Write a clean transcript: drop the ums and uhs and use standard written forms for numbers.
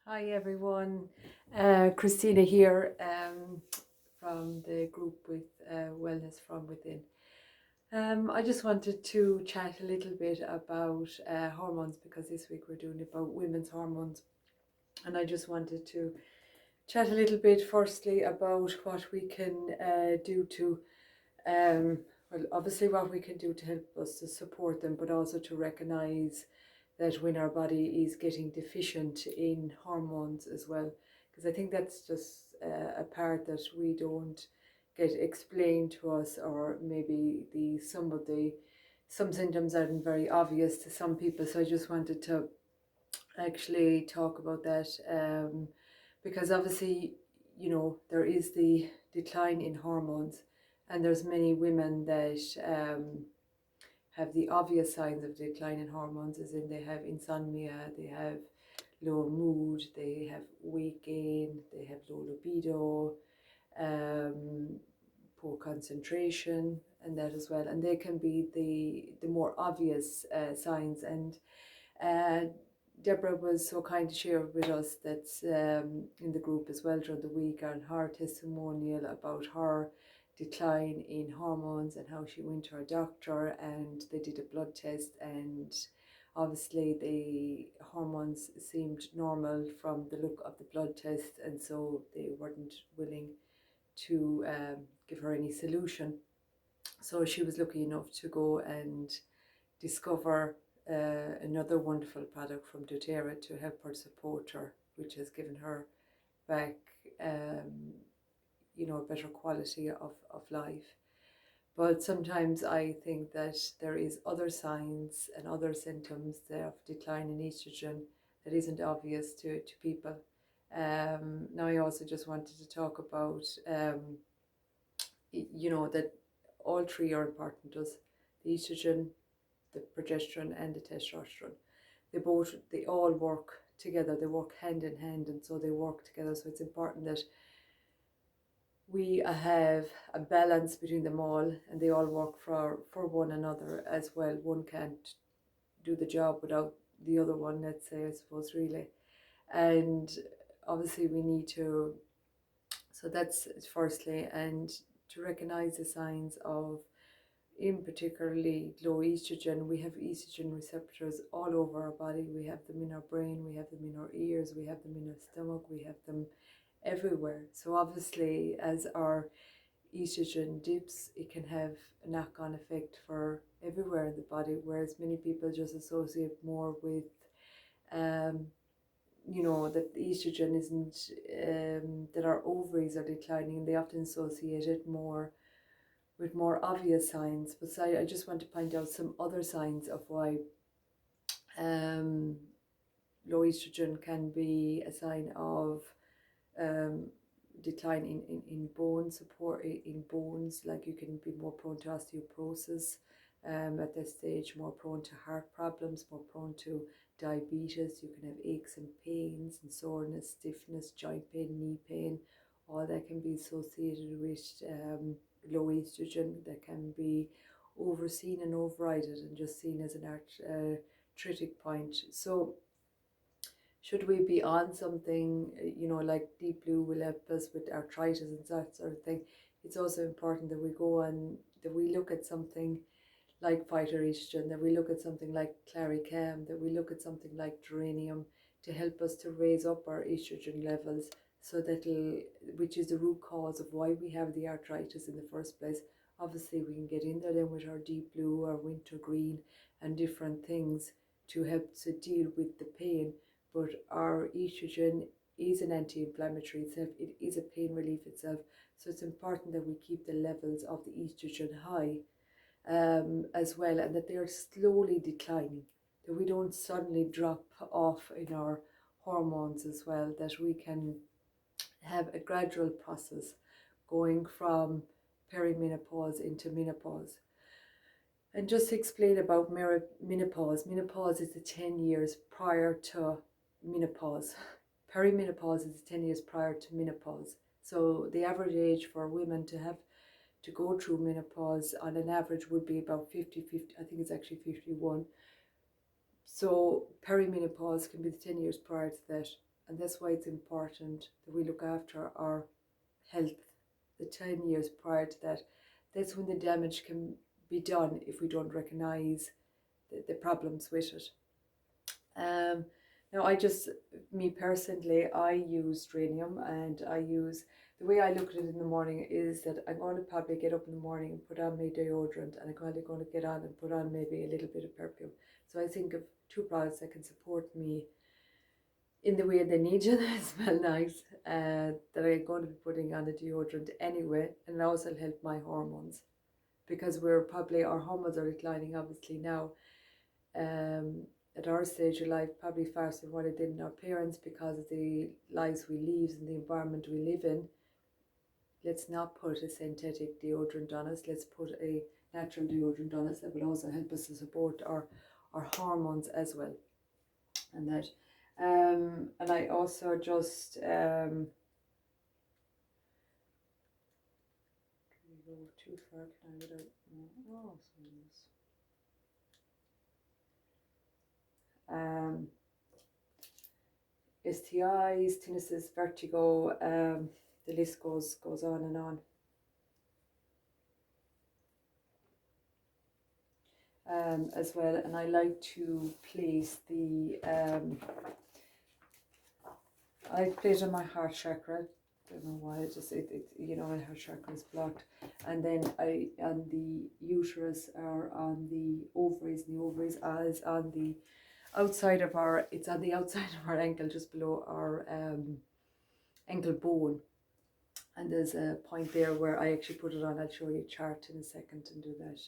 Hi everyone, Christina here from the group with Wellness from Within. I just wanted to chat a little bit about hormones because this week we're doing about women's hormones, and I just wanted to chat a little bit firstly about what we can do to, um, well, obviously what we can do to help us to support them, but also to recognise that when our body is getting deficient in hormones as well, because I think that's just a part that we don't get explained to us, or maybe some symptoms aren't very obvious to some people. So I just wanted to actually talk about that, because obviously, there is the decline in hormones, and there's many women that have the obvious signs of decline in hormones, as in they have insomnia, they have low mood, they have weight gain, they have low libido, um, poor concentration, and that as well. And they can be the more obvious signs. And uh, Deborah was so kind to share with us that in the group as well during the week on her testimonial about her decline in hormones and how she went to her doctor and they did a blood test, and obviously the hormones seemed normal from the look of the blood test, and so they weren't willing to give her any solution. So she was lucky enough to go and discover another wonderful product from doTERRA to help her support her, which has given her back, um, a better quality of life. But sometimes I think that there is other signs and other symptoms of decline in estrogen that isn't obvious to people. Now I also just wanted to talk about, that all three are important to us: the estrogen, the progesterone, and the testosterone. They all work together. They work hand in hand, and so they work together. So it's important that we have a balance between them all, and they all work for one another as well. One can't do the job without the other one, let's say, I suppose, really. And obviously we need to, so that's firstly, and to recognize the signs of, in particularly low estrogen. We have estrogen receptors all over our body. We have them in our brain, we have them in our ears, we have them in our stomach, we have them everywhere. So obviously, as our estrogen dips, it can have a knock-on effect for everywhere in the body, whereas many people just associate more with, um, that the estrogen isn't, that our ovaries are declining. They often associate it more with more obvious signs. But I just want to point out some other signs of why um, low estrogen can be a sign of um, decline in bone support, in bones. Like you can be more prone to osteoporosis at this stage, more prone to heart problems, more prone to diabetes. You can have aches and pains and soreness, stiffness, joint pain, knee pain. All that can be associated with low estrogen, that can be overseen and overridden and just seen as an arthritic point. So should we be on something, like Deep Blue will help us with arthritis and that sort of thing, it's also important that we go on, that we look at something like phytoestrogen, that we look at something like Claricam, that we look at something like geranium to help us to raise up our estrogen levels, so that which is the root cause of why we have the arthritis in the first place. Obviously, we can get in there then with our Deep Blue or wintergreen and different things to help to deal with the pain. But our estrogen is an anti-inflammatory itself. It is a pain relief itself. So it's important that we keep the levels of the estrogen high, as well, and that they're slowly declining, that we don't suddenly drop off in our hormones as well, that we can have a gradual process going from perimenopause into menopause. And just to explain about menopause is the 10 years prior to menopause. Perimenopause is 10 years prior to menopause. So the average age for women to go through menopause on an average would be about 50. I think it's actually 51. So perimenopause can be the 10 years prior to that. and that's why it's important that we look after our health the 10 years prior to that. That's when the damage can be done if we don't recognise the problems with it. Now, me personally, I use Dranium, and the way I look at it in the morning is that I'm going to probably get up in the morning and put on my deodorant, and I'm probably going to get on and put on maybe a little bit of perfume. So I think of two products that can support me in the way they need to smell nice, that I'm going to be putting on a deodorant anyway, and also help my hormones, because our hormones are declining obviously now. At our stage of life, probably faster than what it did in our parents, because of the lives we lead and the environment we live in. Let's not put a synthetic deodorant on us. Let's put a natural deodorant on us that will also help us to support our hormones as well. And that, and I also just go too far. Can I without? Oh, STIs, tinnitus, vertigo, the list goes on and on. As well, and I like to place I place it on my heart chakra. Don't know why, my heart chakra is blocked, and then on the uterus, or on the ovaries, and the ovaries is on the outside of our ankle, just below our ankle bone. And there's a point there where I actually put it on. I'll show you a chart in a second and do that.